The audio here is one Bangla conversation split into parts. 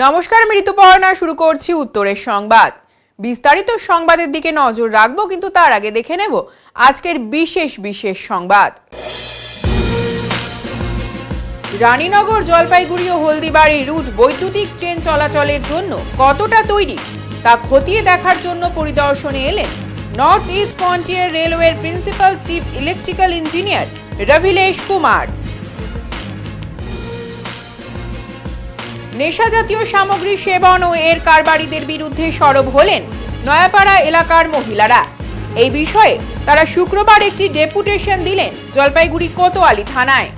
নমস্কার, আমি ঋতুপর্ণা। শুরু করছি উত্তরের সংবাদ। বিস্তারিত সংবাদের দিকে নজর রাখবো, কিন্তু তার আগে দেখে নেব আজকের বিশেষ সংবাদ। রানীনগর, জলপাইগুড়ি ও হলদিবাড়ি রুট বৈদ্যুতিক ট্রেন চলাচলের জন্য কতটা তৈরি তা খতিয়ে দেখার জন্য পরিদর্শনে এলেন নর্থ ইস্ট ফ্রন্টিয়ার রেলওয়ের principal chief electrical engineer Ravilesh Kumar. নেশাজাতীয় সামগ্রী সেবন ও এর কারবারিদের বিরুদ্ধে সরব হলেন নয়াপাড়া এলাকার মহিলারা। এই বিষয়ে তারা শুক্রবার একটি ডেপুটেশন দিলেন জলপাইগুড়ি কোতোয়ালি থানায়।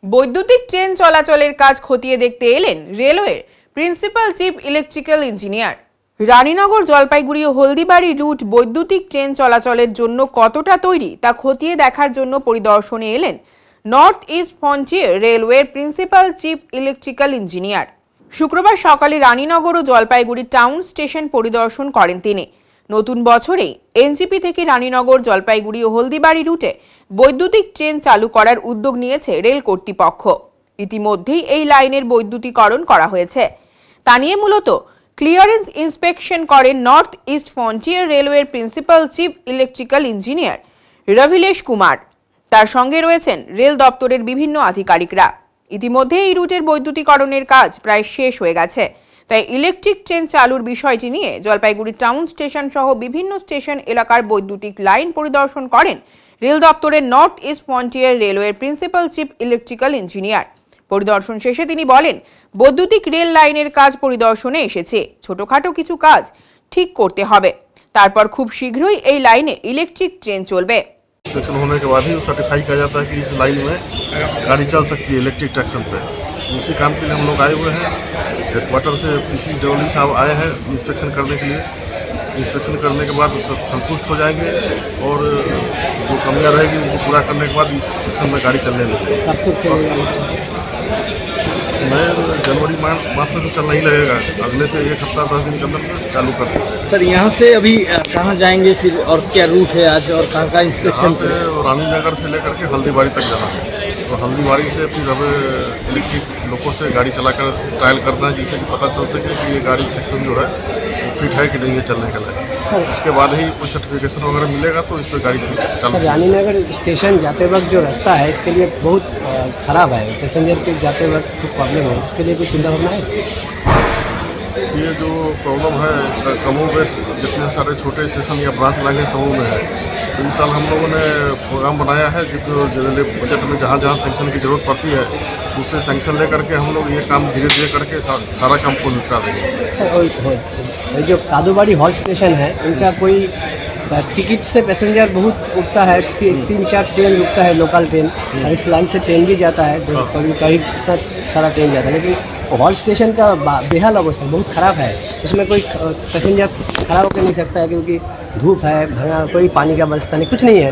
বৈদ্যুতিক ট্রেন চলাচলের কাজ খতিয়ে দেখতে এলেন রেলওয়ের principal chief electrical engineer. Raninagar, Jalpaiguri ও হলদিবাড়ি রুট বৈদ্যুতিক ট্রেন চলাচলের জন্য কতটা তৈরি তা খতিয়ে দেখার জন্য পরিদর্শনে এলেন নর্থ ইস্ট ফ্রন্টিয়ার রেলওয়ের প্রিন্সিপাল চিফ ইলেকট্রিক্যাল ইঞ্জিনিয়ার। শুক্রবার সকালে রানীনগর ও জলপাইগুড়ি টাউন স্টেশন পরিদর্শন করেন তিনি। নতুন বছরেই এনজিপি থেকে রানীনগর, জলপাইগুড়ি ও হলদিবাড়ি রুটে বৈদ্যুতিক ট্রেন চালু করার উদ্যোগ নিয়েছে রেল কর্তৃপক্ষ। ইতিমধ্যেই এই লাইনের বৈদ্যুতিকরণ করা হয়েছে। তা নিয়ে মূলত ক্লিয়ারেন্স ইন্সপেকশন করেন নর্থ ইস্ট ফ্রন্টিয়ার রেলওয়ের principal chief electrical engineer Ravilesh Kumar. তার সঙ্গে রয়েছেন রেল দপ্তরের বিভিন্ন আধিকারিকরা। ইতিমধ্যে এই রুটের বৈদ্যুতিকরণের কাজ প্রায় শেষ হয়ে গেছে। তাই ইলেকট্রিক ট্রেন চালুর বিষয়টি নিয়ে জলপাইগুড়ি টাউন স্টেশন সহ বিভিন্ন স্টেশন এলাকার বৈদ্যুতিক লাইন পরিদর্শন করেন রেল দপ্তরের নর্থ ইস্ট ফ্রন্টিয়ার রেলওয়ের প্রিন্সিপাল চিফ ইলেকট্রিক্যাল ইঞ্জিনিয়ার। পরিদর্শন শেষে তিনি বলেন, বৈদ্যুতিক রেল লাইনের কাজ পরিদর্শনে এসেছে, ছোটখাটো কিছু কাজ ঠিক করতে হবে, তারপর খুব শীঘ্রই এই লাইনে ইলেকট্রিক ট্রেন চলবে। इंस्पेक्शन होने के बाद ही सर्टिफाई किया जाता है कि इस लाइन में गाड़ी चल सकती है इलेक्ट्रिक ट्रैक्शन पे। उसी काम के लिए हम लोग आए हुए हैं। हेडक्वार्टर से पीसी डब्ल्यू साहब आए हैं इंस्पेक्शन करने के लिए। इंस्पेक्शन करने के बाद सब संतुष्ट हो जाएंगे और जो कमियां रहेगी उनको पूरा करने के बाद इस सेक्शन में गाड़ी चलने लगेगी। मैं जनवरी मास में तो चलना ही लगेगा। अगले से 1 हफ्ता 10 दिन के अंदर चालू कर देंगे। सर, यहाँ से अभी कहाँ जाएंगे फिर, और क्या रूट है आज, और कहाँ का इंस्पेक्शन? से रानीनगर से लेकर के हल्दीबाड़ी तक जाना है। तो हल्दीबाड़ी से फिर हमें इलेक्ट्रिक लोगों से गाड़ी चलाकर ट्रायल करना है, जिससे कि पता चल सके कि ये गाड़ी सेक्शन जो है वो फिट है कि नहीं है चलने के लायक। उसके बाद ही कोई सर्टिफिकेशन वगैरह मिलेगा तो इस पर गाड़ी चालू। रानीनगर स्टेशन जाते वक्त जो रास्ता है इसके लिए बहुत ख़राब है, पैसेंजर के जाते वक्त कुछ प्रॉब्लम है, उसके लिए कुछ चिंता करना है। ये जो प्रॉब्लम है कमों में जितने सारे छोटे स्टेशन या ब्रांच लाइनें समूह में है, तो इस साल हम लोगों ने प्रोग्राम बनाया है जो जनरली बजट में जहाँ जहाँ सेंक्शन की ज़रूरत पड़ती है उससे सेंक्शन ले करके हम लोग ये काम धीरे धीरे करके सारा काम को निपटा देंगे। जो कादोबाड़ी हॉल्ट स्टेशन है उनका कोई टिकट से पैसेंजर बहुत उठता है, 3-4 ट्रेन रुकता है, लोकल ट्रेन, और इस लाइन से ट्रेन भी जाता है, कभी कहीं इतना सारा ट्रेन जाता है, लेकिन हॉल्ट स्टेशन का बेहाल अवस्था बहुत ख़राब है। उसमें कोई पैसेंजर खड़ा होकर नहीं सकता है क्योंकि धूप है, भरा कोई पानी का व्यवस्था नहीं, कुछ नहीं है।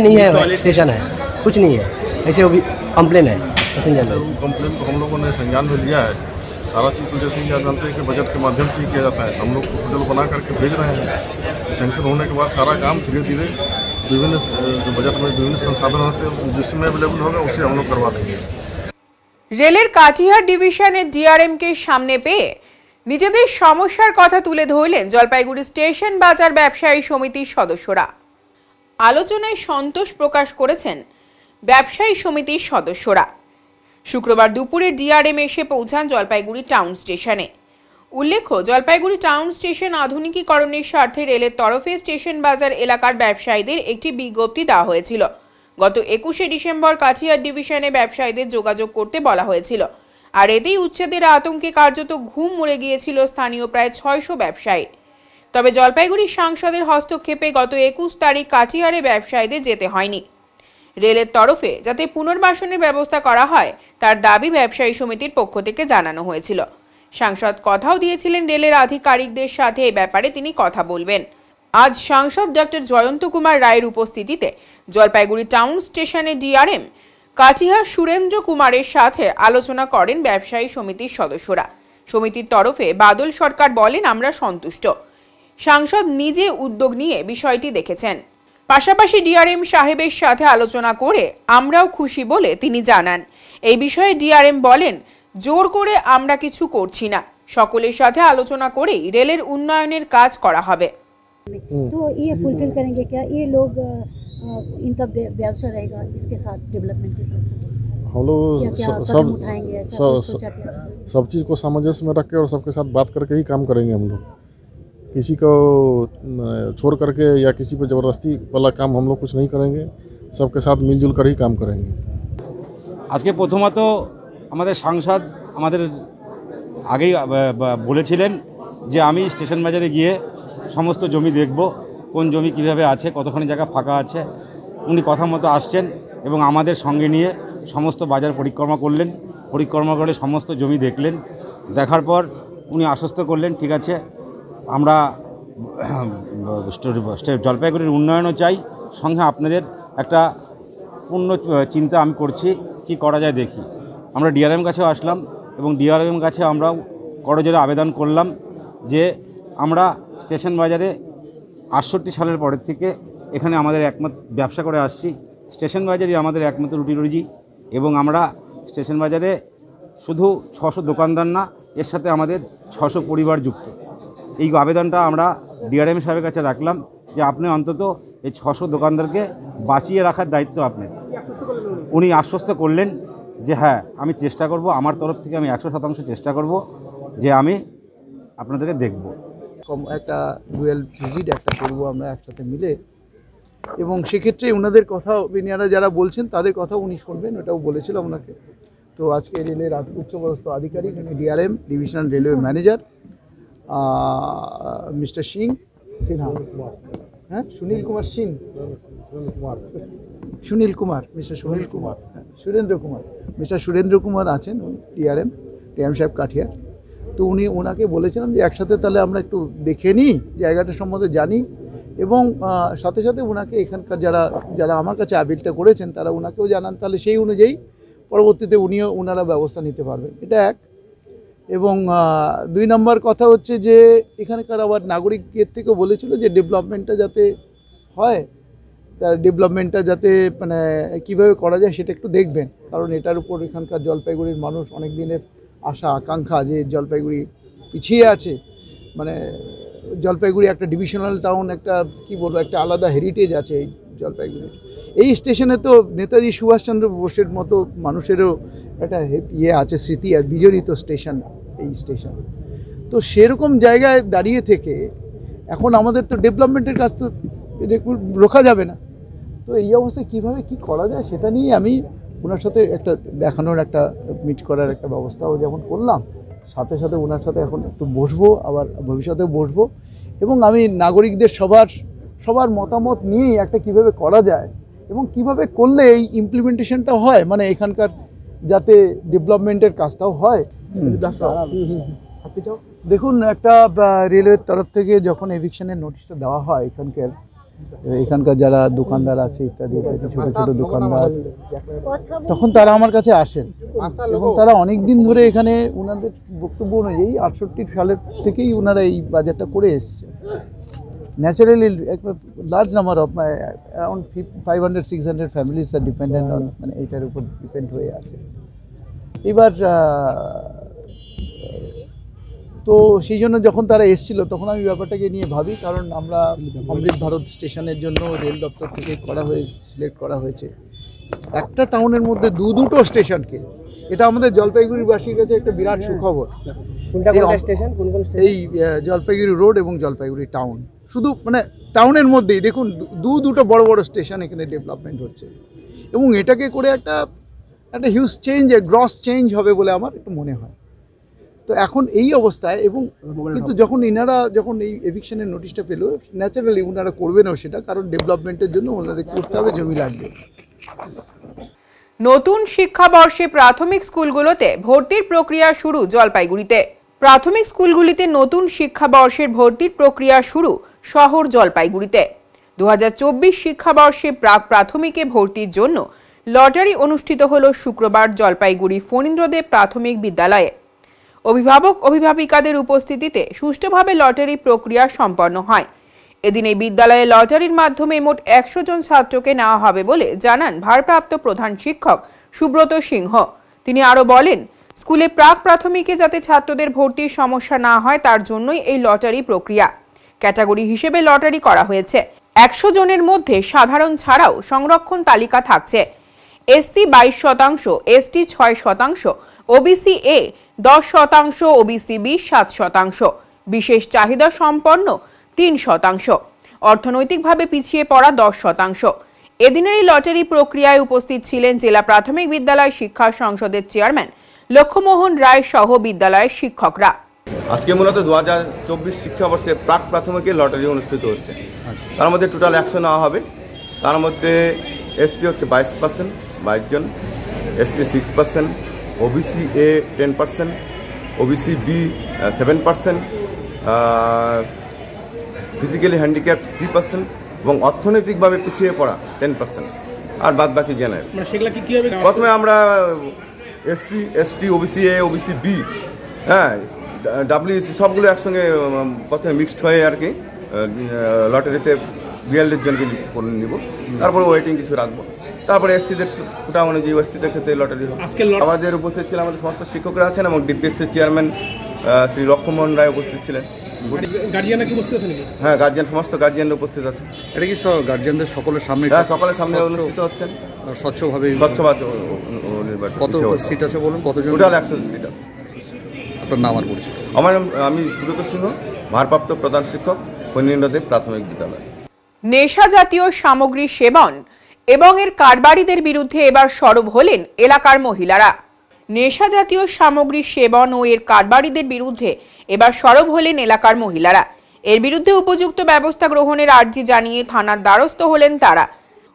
नहीं है हॉल्ट स्टेशन है, कुछ नहीं है। ऐसे वो भी कंप्लेन है पैसेंजर लोग। कंप्लेन को हम लोगों ने संज्ञान में लिया है। सारा चीज़ तो जैसे ही आप जानते हैं कि बजट के माध्यम से ही किया जाता है। हम लोग प्रोपोजल बना करके भेज रहे हैं। सेंक्शन होने के बाद सारा काम धीरे धीरे विभिन्न जो बजट में विभिन्न संसाधन होते हैं जिसमें अवेलेबल होगा उससे हम लोग करवा देंगे। রেলের কাটিহার ডিভিশনের ডিআরএম কে সামনে পেয়ে নিজেদের সমস্যার কথা তুলে ধরলেন জলপাইগুড়ি স্টেশন বাজার ব্যবসায়ী সমিতির সদস্যরা। আলোচনায় সন্তোষ প্রকাশ করেছেন ব্যবসায়ী সমিতির সদস্যরা। শুক্রবার দুপুরে ডিআরএম এসে পৌঁছান জলপাইগুড়ি টাউন স্টেশনে। উল্লেখ্য, জলপাইগুড়ি টাউন স্টেশন আধুনিকীকরণের স্বার্থে রেলের তরফে স্টেশন বাজার এলাকার ব্যবসায়ীদের একটি বিজ্ঞপ্তি দেওয়া হয়েছিল। গত 21শে ডিসেম্বর কাটিহার ডিভিশনে ব্যবসায়ীদের যোগাযোগ করতে বলা হয়েছিল, আর এতেই উচ্ছেদের আতঙ্কে কার্যত ঘুম উড়ে গিয়েছিল স্থানীয় প্রায় 600 ব্যবসায়ী। তবে জলপাইগুড়ির সাংসদের হস্তক্ষেপে গত 21 তারিখ কাটিহারে ব্যবসায়ীদের যেতে হয়নি। রেলের তরফে যাতে পুনর্বাসনের ব্যবস্থা করা হয় তার দাবি ব্যবসায়ী সমিতির পক্ষ থেকে জানানো হয়েছিল। সাংসদ কথাও দিয়েছিলেন রেলের আধিকারিকদের সাথে এ ব্যাপারে তিনি কথা বলবেন। আজ সাংসদ ডক্টর জয়ন্ত কুমার রায়ের উপস্থিতিতে জলপাইগুড়ি টাউন স্টেশনে ডিআরএম কাটিহার সুরেন্দ্র কুমারের সাথে আলোচনা করেন ব্যবসায়ী সমিতির সদস্যরা। সমিতির তরফে বাদল সরকার বলেন, আমরা সন্তুষ্ট। সাংসদ নিজে উদ্যোগ নিয়ে বিষয়টি দেখেছেন। পাশাপাশি ডিআরএম সাহেবের সাথে আলোচনা করে আমরাও খুশি বলে তিনি জানান। এই বিষয়ে ডিআরএম বলেন, জোর করে আমরা কিছু করছি না, সকলের সাথে আলোচনা করেই রেলের উন্নয়নের কাজ করা হবে। तो ये फुलफिल करेंगे क्या ये लोग इनका व्यवसाय रहेगा इसके साथ डेवलपमेंट के साथ हम लोग क्या सब कदम उठाएंगे ऐसा कुछ सोचा क्या? सब चीज़ को सामंजस्य में रख के और सबके साथ बात करके ही काम करेंगे हम लोग। किसी को छोड़ करके या किसी पे ज़बरदस्ती वाला काम हम लोग कुछ नहीं करेंगे, सबके साथ मिलजुल कर ही काम करेंगे। আজকে প্রথমত আমাদের সাংসদ আমাদের আগেই বলেছিলেন যে আমি স্টেশন বাজারে গিয়ে সমস্ত জমি দেখব, কোন জমি কিভাবে আছে, কতখানি জায়গা ফাঁকা আছে। উনি কথা মতো আসছেন এবং আমাদের সঙ্গে নিয়ে সমস্ত বাজার পরিক্রমা করলেন, পরিক্রমা করে সমস্ত জমি দেখলেন। দেখার পর উনি আশ্বস্ত করলেন, ঠিক আছে আমরা জলপাইগুড়ির উন্নয়নও চাই, সঙ্গে আপনাদের একটা পূর্ণ চিন্তা আমি করছি, কি করা যায় দেখি। আমরা ডিআরএম কাছেও আসলাম এবং ডিআরএম কাছে আমরাও করজোরে আবেদন করলাম যে আমরা স্টেশন বাজারে 68 সালের পরের থেকে এখানে আমাদের একমাত্র ব্যবসা করে আসছি। স্টেশন বাজারই আমাদের একমাত্র রুটি রুজি এবং আমরা স্টেশন বাজারে শুধু 600 দোকানদার না, এর সাথে আমাদের 600 পরিবার যুক্ত। এই আবেদনটা আমরা ডিআরএম সাহেবের কাছে রাখলাম যে আপনি অন্তত এই 600 দোকানদারকে বাঁচিয়ে রাখার দায়িত্ব আপনার। উনি আশ্বস্ত করলেন যে হ্যাঁ আমি চেষ্টা করব, আমার তরফ থেকে আমি 100% চেষ্টা করব যে আমি আপনাদেরকে দেখব। একটা ডুয়েল ভিজিট একটা করবো আমরা একসাথে মিলে, এবং সেক্ষেত্রে ওনাদের কথা ইনারা যারা বলছেন তাদের কথা উনি শুনবেন, ওটাও বলেছিলাম ওনাকে। তো আজকে রেলের উচ্চপদস্থ আধিকারিক উনি DRM divisional railway manager mister Singh, হ্যাঁ সুনীল কুমার সিং, সুনীল কুমার, মিস্টার সুনীল কুমার, সুরেন্দ্র কুমার, মিস্টার সুরেন্দ্র কুমার আছেন ডিআরএম সাহেব কাঠিয়ার। তো উনি ওনাকে বলেছিলাম যে একসাথে তাহলে আমরা একটু দেখে নিই, জায়গাটা সম্বন্ধে জানি, এবং সাথে সাথে ওনাকে এখানকার যারা আমার কাছে আপিলটা করেছেন তারা ওনাকেও জানান, তাহলে সেই অনুযায়ী পরবর্তীতে ওনারা ব্যবস্থা নিতে পারবেন। এটা এক। এবং 2 নম্বর কথা হচ্ছে যে এখানকার আবার নাগরিকের থেকেও বলেছিল যে ডেভেলপমেন্টটা যাতে হয়, তার ডেভেলপমেন্টটা যাতে মানে কীভাবে করা যায় সেটা একটু দেখবেন, কারণ এটার উপর এখানকার জলপাইগুড়ির মানুষ অনেক দিনের আশা আকাঙ্ক্ষা যে জলপাইগুড়ি পিছিয়ে আছে, মানে জলপাইগুড়ি একটা ডিভিশনাল টাউন, একটা কি বলবো একটা আলাদা হেরিটেজ আছে এই জলপাইগুড়ির। এই স্টেশনে তো নেতাজি সুভাষচন্দ্র বোসের মতো মানুষেরও একটা আছে, স্মৃতি বিজড়িত স্টেশন এই স্টেশন। তো সেরকম জায়গায় দাঁড়িয়ে থেকে এখন আমাদের তো ডেভেলপমেন্টের কাজ তো রোখা যাবে না। তো এই অবস্থায় কীভাবে কি করা যায় সেটা নিয়ে আমি ওনার সাথে একটা দেখানোর একটা মিট করার একটা ব্যবস্থাও যেমন করলাম, সাথে সাথে ওনার সাথে এখন একটু বসবো, আবার ভবিষ্যতেও বসবো, এবং আমি নাগরিকদের সবার মতামত নিয়েই একটা কিভাবে করা যায় এবং কিভাবে করলে এই ইমপ্লিমেন্টেশনটা হয়, মানে এখানকার যাতে ডেভেলপমেন্টের কাজটাও হয়। দেখুন একটা রেলওয়ের তরফ থেকে যখন এভিকশনের নোটিশটা দেওয়া হয় এখানকার যারা দোকানদার আছে ইত্যাদি ছোটো ছোটো দোকানদার, তখন তারা আমার কাছে আসেন এবং তারা অনেক দিন ধরে এখানে ওনাদের বক্তব্য অনুযায়ী 68 সালের থেকেই ওনারা এই বাজারটা করে এসছে। Naturally large number of around 500-600 families আর ডিপেন্ডেন্ট অন, মানে এইটার উপর ডিপেন্ড হয়ে আছে। এবার তো সেই জন্য যখন তারা এসেছিল তখন আমি ব্যাপারটাকে নিয়ে ভাবি, কারণ আমরা অমৃত ভারত স্টেশনের জন্য রেল দপ্তর থেকে সিলেক্ট করা হয়েছে একটা টাউনের মধ্যে দুটো স্টেশনকে। এটা আমাদের জলপাইগুড়িবাসীর কাছে একটা বিরাট সুখবর। এই জলপাইগুড়ি রোড এবং জলপাইগুড়ি টাউন, শুধু মানে টাউনের মধ্যেই দেখুন দুটো বড় বড় স্টেশন এখানে ডেভেলপমেন্ট হচ্ছে, এবং এটাকে করে একটা হিউজ চেঞ্জ, গ্রস চেঞ্জ হবে বলে আমার একটু মনে হয়। তো এখন এই অবস্থায়, এবং কিন্তু যখন এই এভিকশনের নোটিশটা পেল, ন্যাচারালি ওনারা করবেনও সেটা, কারণ ডেভেলপমেন্টের জন্য ওনাদের করতে হবে, জমি লাগবে। নতুন শিক্ষাবর্ষে প্রাথমিক স্কুলগুলোতে ভর্তির প্রক্রিয়া শুরু জলপাইগুড়িতে। প্রাথমিক স্কুলগুলিতে নতুন শিক্ষাবর্ষের ভর্তির প্রক্রিয়া শুরু শহর জলপাইগুড়িতে। 2024 শিক্ষাবর্ষে প্রাথমিকে ভর্তির জন্য লটারি অনুষ্ঠিত হলো শুক্রবার জলপাইগুড়ি ফণীন্দ্রদেব প্রাথমিক বিদ্যালয়ে। অভিভাবক অভিভাবিকাদের উপস্থিতিতে সুষ্ঠুভাবে লটারি প্রক্রিয়া সম্পন্ন হয়। এদিন এই বিদ্যালয়ে লটারির মাধ্যমে মোট 100 জন ছাত্রকে নেওয়া হবে বলে জানান ভারপ্রাপ্ত প্রধান শিক্ষক সুব্রত সিংহ। তিনি আরো বলেন, স্কুলে প্রাক প্রাথমিকে যাতে ছাত্রদের ভর্তির সমস্যা না হয় তার জন্যই এই লটারি প্রক্রিয়া। ক্যাটাগরি হিসেবে লটারি করা হয়েছে। 100 জনের মধ্যে সাধারণ ছাড়াও সংরক্ষণ তালিকা থাকছে। SC 22%, ST 6%, OBC A 10%, OBC B 7%, বিশেষ চাহিদা সম্পন্ন 3%, অর্থনৈতিকভাবে পিছিয়ে পড়া 10%। এদিনের এই লটারি প্রক্রিয়ায় উপস্থিত ছিলেন জেলা প্রাথমিক বিদ্যালয় শিক্ষা সংসদের চেয়ারম্যান লক্ষ্যমোহন রায় সহ বিদ্যালয়ের শিক্ষকরা। আজকে মূলত 2024 শিক্ষাবর্ষে প্রাক প্রাথমিকের লটারি অনুষ্ঠিত হচ্ছে। তার মধ্যে টোটাল 100 নেওয়া হবে। তার মধ্যে এসসি হচ্ছে 22%, 22 জন, ST 6%, OBC A 10%, OBC B 7%, physically handicap 3% এবং অর্থনৈতিকভাবে পিছিয়ে পড়া 10%, আর বাদ বাকি জেনারেল। প্রথমে আমরা SC, ST, OBC A, OBC B, হ্যাঁ, ডাব্লিউসি সবগুলো একসঙ্গে প্রথমে মিক্সড হয়ে আর কি লটারিতে 42 জনকে নিব। তারপরে ওয়েটিং কিছু রাখবো। তারপরে এসসিদের কোটা অনুযায়ী এসসিদের ক্ষেত্রে লটারি হবে। আমাদের উপস্থিত ছিলেন আমাদের সমস্ত শিক্ষকরা আছেন এবং ডিপিএসসি চেয়ারম্যান শ্রী লক্ষ্যমোহন রায় উপস্থিত ছিলেন। গার্জিয়ানরা কি উপস্থিত আছেন? হ্যাঁ, গার্জিয়ান, সমস্ত গার্জিয়ানরা উপস্থিত আছে। এটা কি গার্জিয়ানদের সকলের সামনে? হ্যাঁ, সকলের সামনে অনুষ্ঠিত হচ্ছেন স্বচ্ছভাবে। নির্বাচন। কত সিট আছে বলুন? কতজন? টোটাল 100 সিট আছে। আপনার নাম আর পরিচয়? আমি সুব্রত সিংহ, ভারপ্রাপ্ত প্রধান শিক্ষক, ফণীন্দ্রদেব প্রাথমিক বিদ্যালয়। নেশা জাতীয় সামগ্রী সেবন এবং এর কারবারিদের বিরুদ্ধে এবার সরব হলেন এলাকার মহিলারা। নেশা জাতীয় সামগ্রী সেবন ও এর কারবারিদের বিরুদ্ধে এবার সরব হলেন এলাকার মহিলারা। এর বিরুদ্ধে উপযুক্ত ব্যবস্থা গ্রহণের আর্জি জানিয়ে থানার দ্বারস্থ হলেন তারা।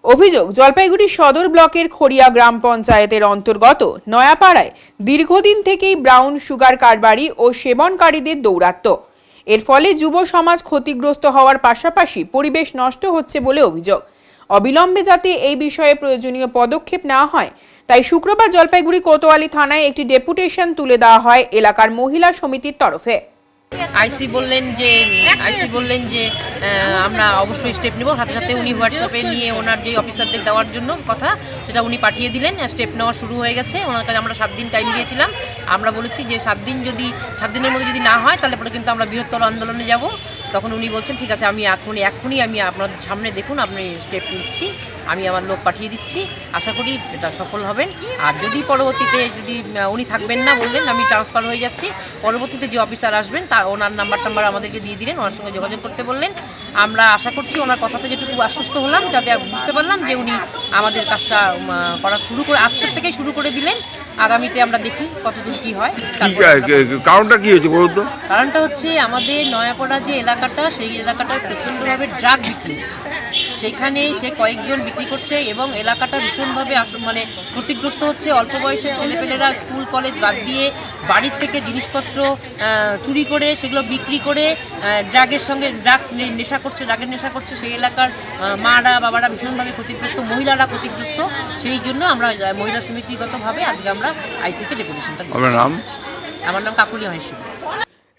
অভিযোগ, জলপাইগুড়ি সদর ব্লকের খড়িয়া গ্রাম পঞ্চায়েতের অন্তর্গত নয়াপাড়ায় দীর্ঘদিন থেকেই ব্রাউন সুগার কারবারি ও সেবনকারীদের দৌরাত্ম্য। এর ফলে যুব সমাজ ক্ষতিগ্রস্ত হওয়ার পাশাপাশি পরিবেশ নষ্ট হচ্ছে বলে অভিযোগ। অবিলম্বে যাতে এই বিষয়ে প্রয়োজনীয় পদক্ষেপ নেওয়া হয় তাই শুক্রবার জলপাইগুড়ি কোতোয়ালি থানায় একটি ডেপুটেশন তুলে দেওয়া হয় এলাকার মহিলা সমিতির তরফে। আইসি বললেন যে আমরা অবশ্যই স্টেপ নেব। হাতে সাথে উনি হোয়াটসঅ্যাপে নিয়ে ওনার যে অফিসারদের দেওয়ার জন্য কথা সেটা উনি পাঠিয়ে দিলেন। স্টেপ নেওয়া শুরু হয়ে গেছে। ওনার কাছে আমরা 7 দিন টাইম দিয়েছিলাম। আমরা বলেছি যে 7 দিনের মধ্যে যদি না হয় তাহলে পরে কিন্তু আমরা বৃহত্তর আন্দোলনে যাব। তখন উনি বলছেন ঠিক আছে, আমি এখনই আমি আপনাদের সামনে দেখুন আপনি স্টেপ নিচ্ছি, আমি আমার লোক পাঠিয়ে দিচ্ছি, আশা করি এটা সফল হবেন। আর যদি পরবর্তীতে উনি থাকবেন না বললেন, আমি ট্রান্সফার হয়ে যাচ্ছি, পরবর্তীতে যে অফিসার আসবেন তার ওনার নাম্বার আমাদেরকে দিয়ে দিলেন, ওনার সঙ্গে যোগাযোগ করতে বললেন। আমরা আশা করছি ওনার কথাতে যেটুকু আশ্বস্ত হলাম, যাতে বুঝতে পারলাম যে উনি আমাদের কাজটা করা শুরু করে আজকের থেকেই শুরু করে দিলেন। আগামীতে আমরা দেখি কতদূর কি হয়। কারণটা কি হয়েছে বলুন তো? কারণটা হচ্ছে আমাদের নয়াপাড়া যে এলাকাটা, সেই এলাকাটায় প্রচণ্ডভাবে ড্রাগ বিক্রি হচ্ছে। সেইখানে সে কয়েকজন বিক্রি করছে এবং এলাকাটা ভীষণভাবে মানে ক্ষতিগ্রস্ত হচ্ছে। অল্প বয়সের ছেলেপেলেরা স্কুল কলেজ বাদ দিয়ে বাড়ির থেকে জিনিসপত্র চুরি করে সেগুলো বিক্রি করে ড্রাগের নেশা করছে। সেই এলাকার মারা বাবারা ভীষণভাবে ক্ষতিগ্রস্ত, মহিলারা ক্ষতিগ্রস্ত। সেই জন্য আমরা মহিলা সমিতিগতভাবে আজকে আমরা আইসিকে ডেপুটেশনটা দিই। আমার নাম কাকুলি হাসি।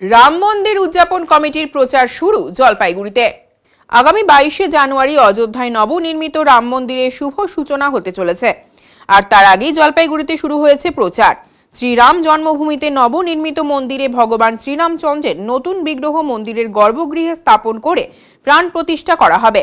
রাম মন্দির উদযাপন কমিটির প্রচার শুরু জলপাইগুড়িতে। আগামী 22শে জানুয়ারি অযোধ্যায় নবনির্মিত রাম মন্দিরের শুভ সূচনা হতে চলেছে। আর তার আগেই জলপাইগুড়িতে শুরু হয়েছে প্রচার। শ্রীরাম জন্মভূমিতে নবনির্মিত মন্দিরে ভগবান শ্রীরামচন্দ্রের নতুন বিগ্রহ মন্দিরের গর্ভগৃহে স্থাপন করে প্রাণ প্রতিষ্ঠা করা হবে।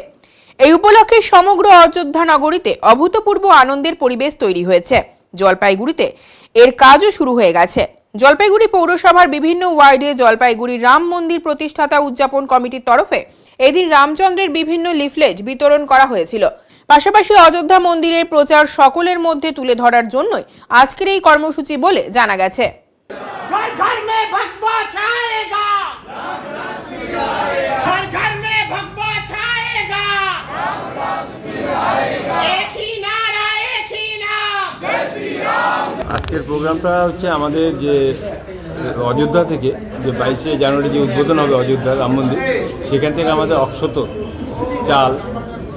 এই উপলক্ষে সমগ্র অযোধ্যা নগরীতে অভূতপূর্ব আনন্দের পরিবেশ তৈরি হয়েছে। জলপাইগুড়িতে এর কাজও শুরু হয়ে গেছে। জলপাইগুড়ি পৌরসভার বিভিন্ন ওয়ার্ডে জলপাইগুড়ি রাম মন্দির প্রতিষ্ঠাতা উদযাপন কমিটির তরফে এদিন রামচন্দ্রের বিভিন্ন লিফলেট বিতরণ করা হয়েছিল। পাশাপাশি অযোধ্যা মন্দিরের প্রচার সকলের মধ্যে তুলে ধরার জন্যই আজকের এই কর্মসূচি বলে জানা গেছে। আজকের প্রোগ্রামটা হচ্ছে আমাদের যে অযোধ্যা থেকে যে 22শে জানুয়ারি যে উদ্বোধন হবে অযোধ্যা রাম মন্দির, সেখান থেকে আমাদের অক্ষত চাল,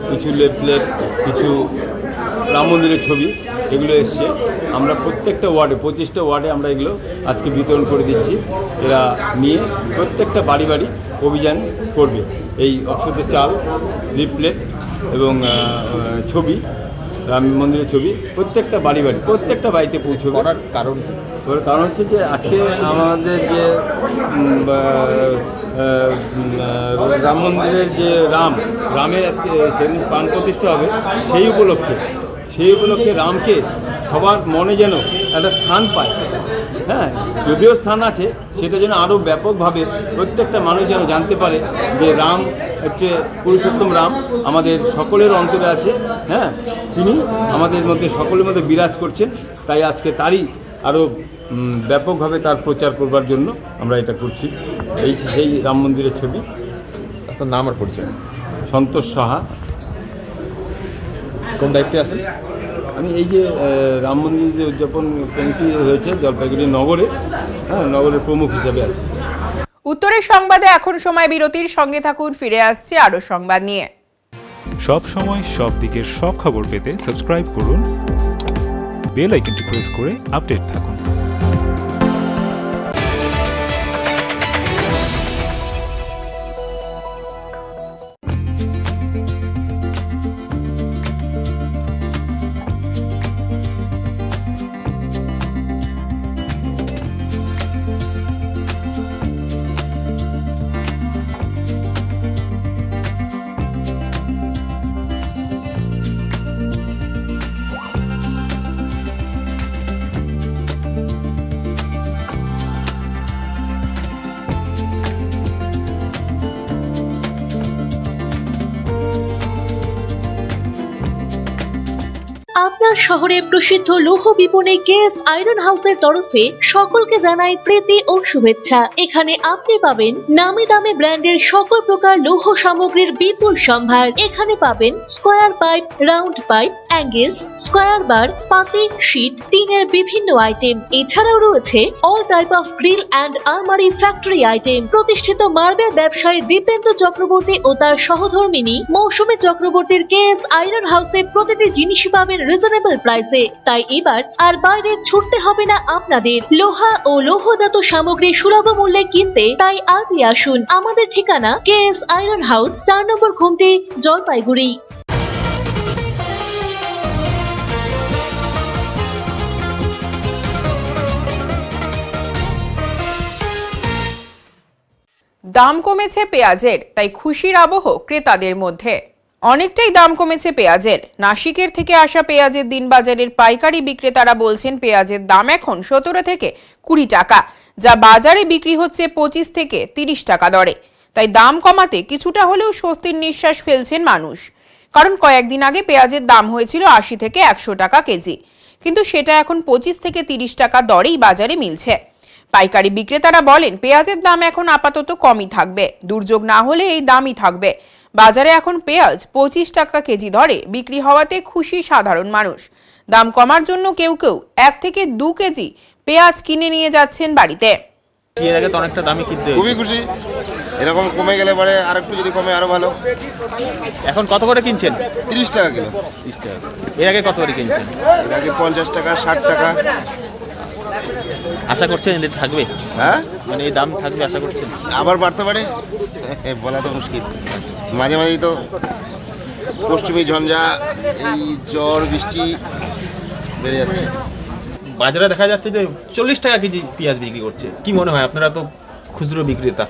কিছু লেফলেট, কিছু রাম মন্দিরের ছবি এগুলো এসছে। আমরা প্রত্যেকটা ওয়ার্ডে 25টা ওয়ার্ডে আমরা এগুলো আজকে বিতরণ করে দিচ্ছি। এরা নিয়ে প্রত্যেকটা বাড়ি বাড়ি অভিযান করবে। এই অক্ষত চাল, লিফলেট এবং ছবি, রাম মন্দিরের ছবি প্রত্যেকটা বাড়ি বাড়ি প্রত্যেকটা বাড়িতে পৌঁছবে। করার কারণ হচ্ছে যে আজকে আমাদের যে রাম মন্দিরের যে রামের আজকে সেদিন প্রাণ প্রতিষ্ঠা হবে, সেই উপলক্ষে রামকে সবার মনে যেন একটা স্থান পায়। হ্যাঁ, যদিও স্থান আছে, সেটা যেন আরও ব্যাপকভাবে প্রত্যেকটা মানুষ যেন জানতে পারে যে রাম হচ্ছে পুরুষোত্তম রাম, আমাদের সকলের অন্তরে আছে। হ্যাঁ, তিনি আমাদের মধ্যে সকলের মধ্যে বিরাজ করছেন। তাই আজকে তারই আরও ব্যাপকভাবে তার প্রচার করবার জন্য আমরা এটা করছি। সেই রাম মন্দিরের ছবি। আপনার নাম আর পরিচয়? সন্তোষ সাহা। কোন দায়িত্বে আছেন? আমি এই যে রাম মন্দির যে উদযাপন কমিটি হয়েছে জলপাইগুড়ি নগরে, হ্যাঁ, নগরের প্রমুখ হিসেবে আছি। উত্তরের সংবাদে এখন সময় বিরতির, সঙ্গে থাকুন, ফিরে আসছে আরও সংবাদ নিয়ে। সব সময় সব দিকের সব খবর পেতে সাবস্ক্রাইব করুন, বেল আইকনটি প্রেস করে আপডেট থাকুন। আপনার শহরে প্রসিদ্ধ লৌহ বিপণী কেএস আয়রন হাউসের তরফে সকলকে জানাই প্রীতি ও শুভেচ্ছা। এখানে আপনি পাবেন নামি দামি ব্র্যান্ডের সকল প্রকার লৌহ সামগ্রীর বিপুল সম্ভার। এখানে পাবেন square pipe, round pipe, angles, square bar, পাতি, শীট, টিনের বিভিন্ন আইটেম। এছাড়াও রয়েছে all type of grill and আলমারি ফ্যাক্টরি আইটেম। প্রতিষ্ঠিত মার্বেল ব্যবসায়ী দীপেন্দ্র চক্রবর্তী ও তার সহধর্মিনী মৌসুমী চক্রবর্তীর কেএস আয়রন হাউসে প্রতিটি জিনিসই পাবেন রিজনেবল প্রাইসে। তাই এবার আর বাইরে ছুটতে হবে না আপনাদের। লোহা ও লৌহজাত সামগ্রী সুলভ মূল্যে কিনতে তাই আজই আসুন। আমাদের ঠিকানা কেএস আয়রন হাউস, 4 নম্বর ঘুমটি, জলপাইগুড়ি। দাম কমেছে পেঁয়াজের, তাই খুশির আবহ ক্রেতাদের মধ্যে। অনেকটাই দাম কমেছে পেঁয়াজের। নাসিকের থেকে আসা পেঁয়াজের দিনবাজারের পাইকারি বিক্রেতারা বলছেন পেঁয়াজের দাম এখন 17 থেকে 20 টাকা, যা বাজারে বিক্রি হচ্ছে 25 থেকে 30 টাকা দরে। তাই দাম কমাতে কিছুটা হলেও স্বস্তির নিঃশ্বাস ফেলছেন মানুষ। কারণ কয়েকদিন আগে পেঁয়াজের দাম হয়েছিল 80 থেকে 100 টাকা কেজি, কিন্তু সেটা এখন 25 থেকে 30 টাকা দরেই বাজারে মিলছে। পাইকারি বিক্রেতারা বলেন পেঁয়াজের দাম এখন আপাতত কমই থাকবে, দুর্যোগ না হলে এই দামই থাকবে। বাজারে এখন পেঁয়াজ 25 টাকা কেজি দরে বিক্রি হওয়াতে খুশি সাধারণ মানুষ। দাম কমার জন্য কেউ কেউ 1 থেকে 2 কেজি পেঁয়াজ কিনে নিয়ে যাচ্ছেন বাড়িতে। এর আগে তো অনেকটা দামই কিনতে খুবই খুশি, এরকম কমে গেলে পরে আরেকটু যদি কমে আরো ভালো। এখন কত করে কিনছেন? 30 টাকা কিলো। 30 টাকা। এর আগে কত করে কিনছেন? এর আগে 50 টাকা, 60 টাকা। আশা করছেন এটা থাকবে? হ্যাঁ, মানে এই দাম থাকবে আশা করছেন? আবার বাড়তে পারে, বলা তো মুশকিল। মাঝে মাঝেই তো পশ্চিমী ঝঞ্ঝা, এই ঝড় বৃষ্টি বেড়ে যাচ্ছে। বাজারে দেখা যাচ্ছে যে 40 টাকা কেজি পেঁয়াজ বিক্রি করছে। কি মনে হয়, আপনারা তো খুচরো বিক্রেতা,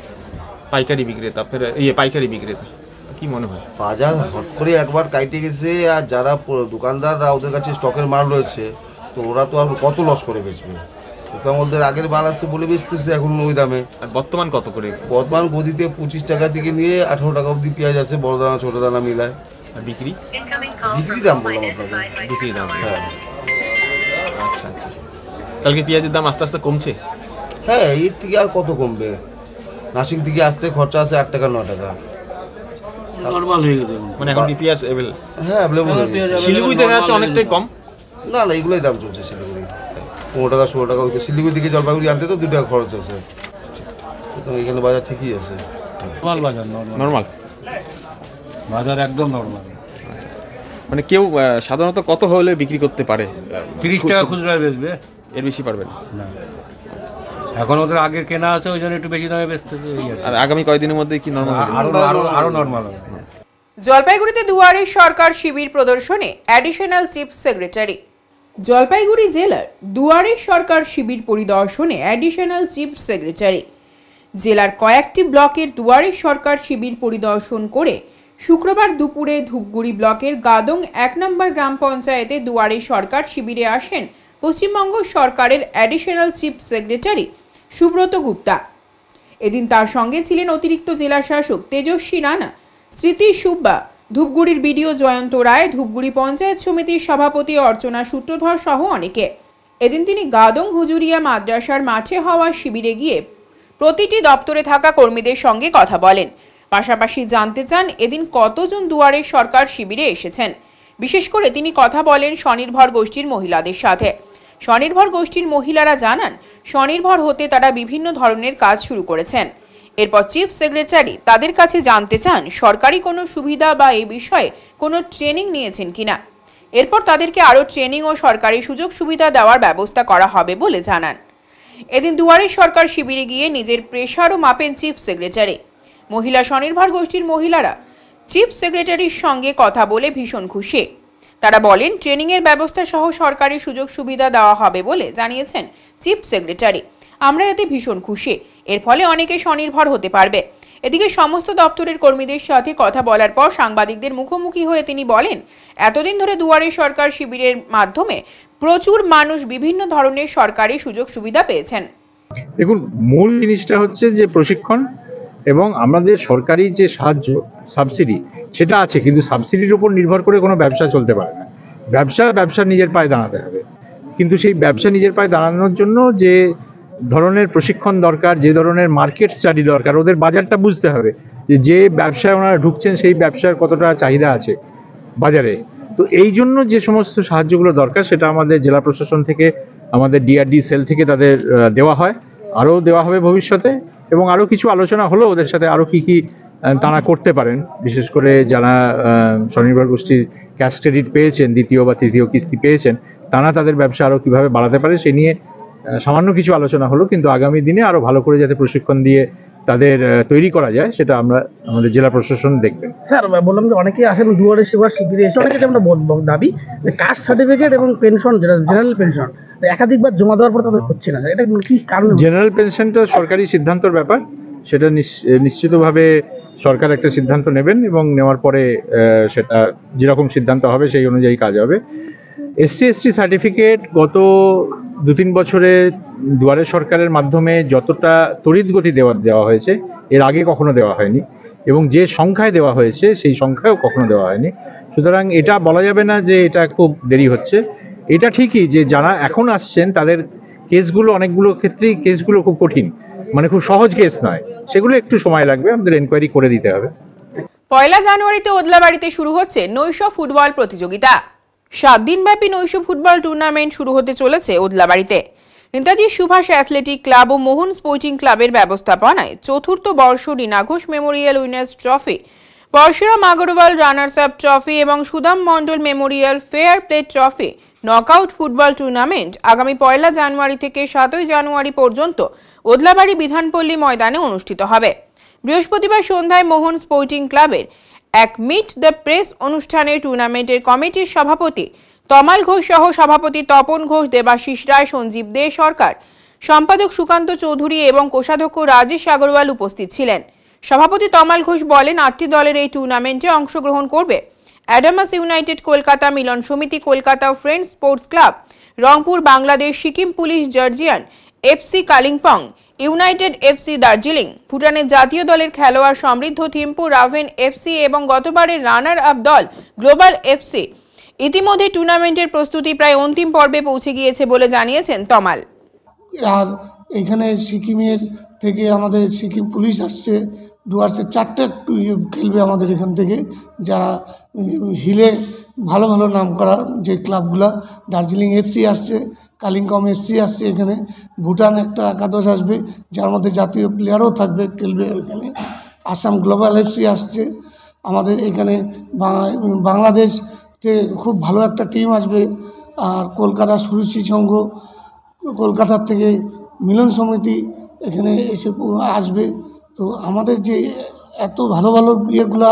পাইকারি বিক্রেতা, আপনারা পাইকারি বিক্রেতা, কি মনে হয়? বাজার হট করে একবার কাইটে গেছে, আর যারা দোকানদাররা ওদের কাছে স্টকের মাল রয়েছে, তো ওরা তো আর কত লস করে বেচবে। ওদের আগের মাল আছে বলে বেচতেছে এখন ওই দামে। আর বর্তমান কত করে? বর্তমান গদিতে 25 টাকা থেকে নিয়ে 18 টাকা অবধি পেঁয়াজ আছে, বড় দানা ছোট দানা মিলায়। আর বিক্রি দাম বললাম আপনাকে, বিক্রি দাম। হ্যাঁ। আচ্ছা আচ্ছা, কালকে পেঁয়াজের দাম আস্তে আস্তে কমছে? হ্যাঁ, এর থেকে আর কত কমবে? নাসিক থেকে আসতে খরচা আছে 8 টাকা 9 টাকা। নরমাল হয়ে গেছে মানে এখন কি পেঁয়াজ অ্যাভেলেবল? হ্যাঁ, অ্যাভেলেবল হয়ে গেছে। শিলিগুড়ি দেখা যাচ্ছে অনেকটাই কম। না না, এগুলোই দাম চলছে শিলিগুড়ি, 15 টাকা 16 টাকা। শিলিগুড়ি থেকে জলপাইগুড়ি আনতে তো 2 টাকা খরচ আছে, তো এখানে বাজার ঠিকই আছে। নরমাল বাজার, নরমাল নরমাল বাজার, একদম নরমাল। মানে কেউ সাধারণত কত হলে বিক্রি করতে পারে? 30 টাকা খুচরা বেচবে, এর বেশি পারবে না। এখন ওদের আগের কেনা আছে, ওই জন্য একটু বেশি দামে বেচতেছে। আর আগামী কয়েকদিনের মধ্যে কি নরমাল? আরো নরমাল হবে। জলপাইগুড়িতে দুয়ারে সরকার শিবির প্রদর্শনে অ্যাডিশনাল চিফ সেক্রেটারি। জলপাইগুড়ি জেলার দুয়ারে সরকার শিবির পরিদর্শনে অ্যাডিশনাল চিফ সেক্রেটারি। জেলার কয়েকটি ব্লকের দুয়ারে সরকার শিবির পরিদর্শন করে শুক্রবার দুপুরে ধূপগুড়ি ব্লকের গাদং 1 নম্বর গ্রাম পঞ্চায়েতে দুয়ারে সরকার শিবিরে আসেন পশ্চিমবঙ্গ সরকারের additional chief secretary Subrata Gupta. এদিন তার সঙ্গে ছিলেন অতিরিক্ত জেলা শাসক তেজস্বী রানা, স্মৃতি সুব্বা, ধূপগুড়ির বিডিও জয়ন্ত রায়, ধূপগুড়ি পঞ্চায়েত সমিতির সভাপতি অর্চনা সূত্রধর সহ অনেকে। এদিন তিনি গাদং হুজুরিয়া মাদ্রাসার মাঠে হওয়া শিবিরে গিয়ে প্রতিটি দপ্তরে থাকা কর্মীদের সঙ্গে কথা বলেন। পাশাপাশি জানতে চান এদিন কতজন দুয়ারে সরকার শিবিরে এসেছেন। বিশেষ করে তিনি কথা বলেন স্বনির্ভর গোষ্ঠীর মহিলাদের সাথে। স্বনির্ভর গোষ্ঠীর মহিলারা জানান স্বনির্ভর হতে তারা বিভিন্ন ধরনের কাজ শুরু করেছেন। এরপর চিফ সেক্রেটারি তাদের কাছে জানতে চান সরকারি কোনো সুবিধা বা এই বিষয়ে কোনো ট্রেনিং নিয়েছেন কিনা। এরপর তাদেরকে আরও ট্রেনিং ও সরকারি সুযোগ সুবিধা দেওয়ার ব্যবস্থা করা হবে বলে জানান। এদিন দুয়ারে সরকার শিবিরে গিয়ে নিজের প্রেশারও মাপেন চিফ সেক্রেটারি। মহিলা স্বনির্ভর গোষ্ঠীর মহিলারা চিফ সেক্রেটারির সঙ্গে কথা বলে ভীষণ খুশি। তারা বলেন ট্রেনিংয়ের ব্যবস্থা সহ সরকারি সুযোগ সুবিধা দেওয়া হবে বলে জানিয়েছেন চিফ সেক্রেটারি। আমরা এতে ভীষণ খুশি, এর ফলে অনেকে স্বনির্ভর হতে পারবে। এদিকে সমস্ত দপ্তরের কর্মীদের সাথে কথা বলার পর সাংবাদিকদের মুখোমুখি হয়ে তিনি বলেন এতদিন ধরে দুয়ারে সরকার শিবিরের মাধ্যমে প্রচুর মানুষ বিভিন্ন ধরনের সরকারি সুযোগ সুবিধা পেয়েছেন। দেখুন, মূল জিনিসটা হচ্ছে যে প্রশিক্ষণ এবং আমাদের সরকারি যে সাহায্য সাবসিডি সেটা আছে, কিন্তু সাবসিডির উপর নির্ভর করে কোনো ব্যবসা চলতে পারে না। ব্যবসা নিজের পায়ে দাঁড়াতে হবে, কিন্তু সেই ব্যবসা নিজের পায়ে দাঁড়ানোর জন্য যে ধরনের প্রশিক্ষণ দরকার, যে ধরনের মার্কেট স্টাডি দরকার, ওদের বাজারটা বুঝতে হবে যে ব্যবসায় ওনারা ঢুকছেন সেই ব্যবসার কতটা চাহিদা আছে বাজারে। তো এই জন্য যে সমস্ত সাহায্যগুলো দরকার সেটা আমাদের জেলা প্রশাসন থেকে, আমাদের ডিআরডি সেল থেকে তাদের দেওয়া হয়, আরও দেওয়া হবে ভবিষ্যতে। এবং আরও কিছু আলোচনা হলো ওদের সাথে আরও কী কী তারা করতে পারেন, বিশেষ করে যারা স্বনির্ভর গোষ্ঠীর ক্যাশ ক্রেডিট পেয়েছেন, দ্বিতীয় বা তৃতীয় কিস্তি পেয়েছেন, তারা তাদের ব্যবসা আরও কীভাবে বাড়াতে পারে সে নিয়ে সামান্য কিছু আলোচনা হলো। কিন্তু আগামী দিনে আরও ভালো করে যাতে প্রশিক্ষণ দিয়ে তাদের তৈরি করা যায় সেটা আমরা আমাদের জেলা প্রশাসন দেখবেন। স্যার, বললাম যে অনেকেই আসেন দুয়ারে সরকার শিবিরে এসে, অনেকে আমরা দাবি কাস্ট সার্টিফিকেট এবং পেনশন, যেটা জেনারেল পেনশন, একাধিকবার জমা দেওয়ার পর তাদের হচ্ছে না। এটা কি কারণ? জেনারেল পেনশনটা সরকারি সিদ্ধান্তর ব্যাপার, সেটা নিশ্চিতভাবে সরকার একটা সিদ্ধান্ত নেবেন এবং নেওয়ার পরে সেটা যেরকম সিদ্ধান্ত হবে সেই অনুযায়ী কাজ হবে। SC/ST সার্টিফিকেট গত 2-3 বছরে দুয়ারে সরকারের মাধ্যমে যতটা তড়িৎ গতি দেওয়া হয়েছে এর আগে কখনো দেওয়া হয়নি, এবং যে সংখ্যায় দেওয়া হয়েছে সেই সংখ্যায়ও কখনো দেওয়া হয়নি। সুতরাং এটা বলা যাবে না যে এটা খুব দেরি হচ্ছে। এটা ঠিকই যে যারা এখন আসছেন তাদের কেসগুলো, অনেকগুলো ক্ষেত্রেই কেসগুলো খুব কঠিন, মানে খুব সহজ কেস নয়, সেগুলো একটু সময় লাগবে, আমাদের এনকোয়ারি করে দিতে হবে। 1 জানুয়ারিতে ওদলাবাড়িতে শুরু হচ্ছে নৈশ ফুটবল প্রতিযোগিতা। 7 দিনব্যাপী নৈশ ফুটবল টুর্নামেন্ট শুরু হতে চলেছে ওদলাবাড়িতে। নেতাজি সুভাষ অ্যাথলেটিক ক্লাব ও মোহন স্পোর্টিং ক্লাবের ব্যবস্থাপনায় 4th বর্ষ Rina Ghosh memorial winners trophy, Parshuram Agarwal runners up trophy এবং Sudam Mandal memorial fair play trophy knockout football tournament আগামী 1 জানুয়ারি থেকে 7 জানুয়ারি পর্যন্ত ওদলাবাড়ি বিধানপল্লী ময়দানে অনুষ্ঠিত হবে। বৃহস্পতিবার সন্ধ্যায় মোহন স্পোর্টিং ক্লাবের এক মিট দ্য প্রেস অনুষ্ঠানে টুর্নামেন্টের কমিটির সভাপতি তমাল ঘোষ সহ সভাপতি তপন ঘোষ, দেবাশিস রায়, সঞ্জীব দে সরকার, সম্পাদক সুকান্ত চৌধুরী এবং কোষাধ্যক্ষ রাজেশ আগরওয়াল উপস্থিত ছিলেন। সভাপতি তমাল ঘোষ বলেন 8টি দলের এই টুর্নামেন্টে অংশগ্রহণ করবে অ্যাডামাস ইউনাইটেড কলকাতা, মিলন সমিতি Kolkata, friends sports club Rangpur, Bangladesh, Sikkim police, Georgian FC Kalimpong, United FC Darjeeling, ভুটানের জাতীয় দলের খেলোয়াড় সমৃদ্ধ থিম্পু, রাভেন FC এবং গতবারের রানার আপ দল গ্লোবাল FC। ইতিমধ্যে টুর্নামেন্টের প্রস্তুতি প্রায় অন্তিম পর্বে পৌঁছে গিয়েছে বলে জানিয়েছেন তমাল। আর এখানে সিকিমের থেকে আমাদের সিকিম পুলিশ আসছে, ডুয়ার্সে 4টে খেলবে আমাদের এখান থেকে, যারা হিলে ভালো ভালো নাম করা যে ক্লাবগুলা। দার্জিলিং FC আসছে, কালিম্পং FC আসছে, এখানে ভুটান একটা একাদশ আসবে যার মধ্যে জাতীয় প্লেয়ারও থাকবে, খেলবে এখানে। আসাম গ্লোবাল FC আসছে, আমাদের এখানে বাংলাদেশ খুব ভালো একটা টিম আসবে। আর কলকাতা সুরুচি সংঘ, কলকাতার থেকে মিলন সমিতি এখানে এসে আসবে। তো আমাদের যে এত ভালো ভালো ইয়েগুলা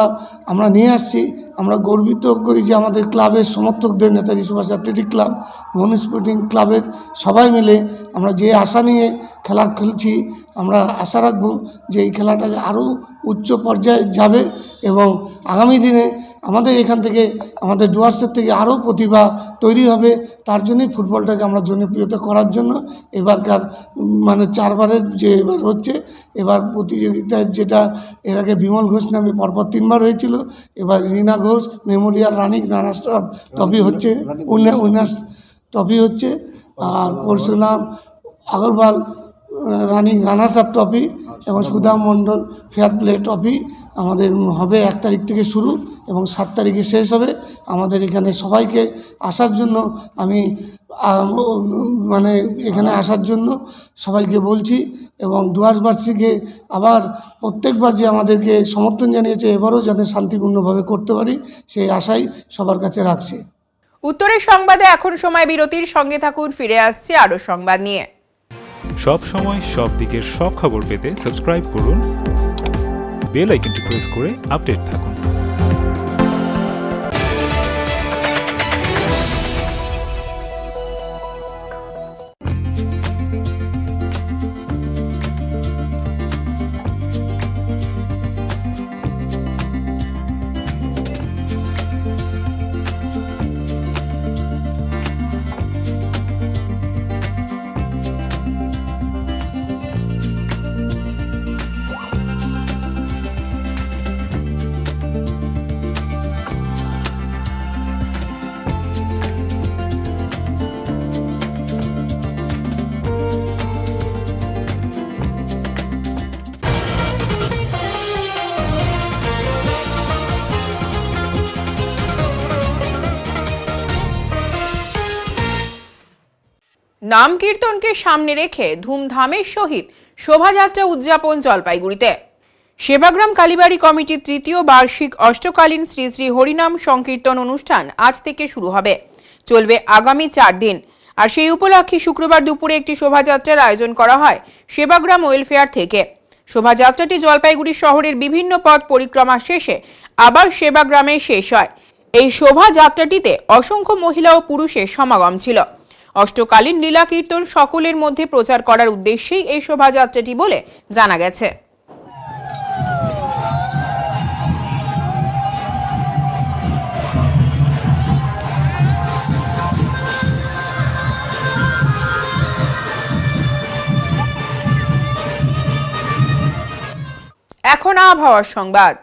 আমরা নিয়ে আসছি, আমরা গর্বিত করি যে আমাদের ক্লাবের সমর্থকদের, নেতাজি সুভাষ অ্যাথলেটিক ক্লাব, মন স্পোর্টিং ক্লাবের সবাই মিলে আমরা যে আশা নিয়ে খেলা খেলছি, আমরা আশা রাখবো যে এই খেলাটাকে আরও উচ্চ পর্যায়ে যাবে এবং আগামী দিনে আমাদের এখান থেকে, আমাদের ডুয়ার্সের থেকে আরও প্রতিভা তৈরি হবে। তার জন্যই ফুটবলটাকে আমরা জনপ্রিয়তা করার জন্য এবারকার মানে 4 বারের যে এবার হচ্ছে, এবার প্রতিযোগিতায় যেটা এর আগে বিমল ঘোষ নামে পরপর 3 বার হয়েছিল, এবার Rina Ghosh memorial running runners trophy হচ্ছে, উইনার্স ট্রফি হচ্ছে। আর Parshuram Agarwal running runners up trophy এবং Sudam Mandal fair play trophy আমাদের হবে 1 তারিখ থেকে শুরু এবং 7 তারিখে শেষ হবে। আমাদের এখানে সবাইকে আসার জন্য আমি মানে এখানে আসার জন্য সবাইকে বলছি এবং ডুয়ার্সবাসীকে আবার প্রত্যেকবার যে আমাদেরকে সমর্থন জানিয়েছে, এবারও যাতে শান্তিপূর্ণভাবে করতে পারি সেই আশাই সবার কাছে রাখছি। উত্তরের সংবাদে এখন সময় বিরতির, সঙ্গে থাকুন, ফিরে আসছে আরও সংবাদ নিয়ে। সব সময় সব দিকের সব খবর পেতে সাবস্ক্রাইব করুন, বেল আইকনটি প্রেস করে আপডেট থাকুন। নাম কীর্তনকে সামনে রেখে ধুমধামের সহিত শোভাযাত্রা উদযাপন জলপাইগুড়িতে। সেবাগ্রাম কালীবাড়ি কমিটির 3য় বার্ষিক অষ্টকালীন শ্রী শ্রী হরিনাম সংকীর্তন অনুষ্ঠান আজ থেকে শুরু হবে, চলবে আগামী 4 দিন। আর সেই উপলক্ষে শুক্রবার দুপুরে একটি শোভাযাত্রার আয়োজন করা হয় সেবাগ্রাম ওয়েলফেয়ার থেকে। শোভাযাত্রাটি জলপাইগুড়ি শহরের বিভিন্ন পথ পরিক্রমা শেষে আবার সেবাগ্রামে শেষ হয়। এই শোভাযাত্রাটিতে অসংখ্য মহিলা ও পুরুষের সমাগম ছিল। অষ্টকালীন লীলা কীর্তন সকলের মধ্যে প্রচার করার উদ্দেশ্যেই এই শোভাযাত্রাটি বলে জানা গেছে। এখন আবহাওয়ার সংবাদ।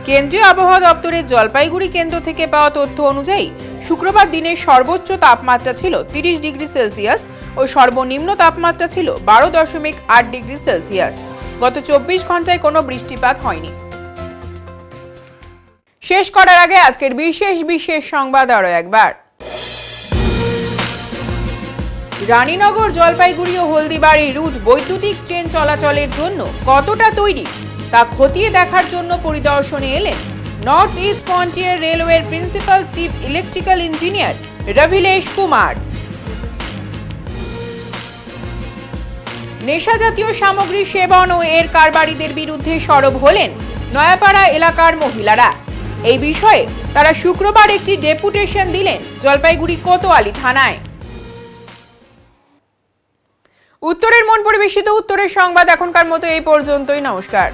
কেন্দ্রীয় আবহাওয়া দপ্তরের জলপাইগুড়ি কেন্দ্র থেকে পাওয়া তথ্য অনুযায়ী শুক্রবার দিনের সর্বোচ্চ তাপমাত্রা ছিল 30 ডিগ্রি সেলসিয়াস ও সর্বনিম্ন তাপমাত্রা ছিল 12.8 ডিগ্রি সেলসিয়াস। গত 24 ঘন্টায় কোনো বৃষ্টিপাত হয়নি। শেষ করার আগে আজকের বিশেষ সংবাদ আরো একবার। রানীনগর, জলপাইগুড়ি ও হলদিবাড়ি রুট বৈদ্যুতিক ট্রেন চলাচলের জন্য কতটা তৈরি তা খতিয়ে দেখার জন্য পরিদর্শনে এলেন নর্থ ইস্ট ফ্রন্টিয়ার রেলওয়ের principal chief electrical engineer Ravilesh Kumar. নেশাজাতীয় সামগ্রী সেবন ও এর কারবারিদের বিরুদ্ধে সরব হলেন নয়াপাড়া এলাকার মহিলারা। এই বিষয়ে তারা শুক্রবার একটি ডেপুটেশন দিলেন জলপাইগুড়ি কোতোয়ালি থানায়। উত্তরের মন পরিবেশিত উত্তরের সংবাদ এখনকার মতো এই পর্যন্তই। নমস্কার।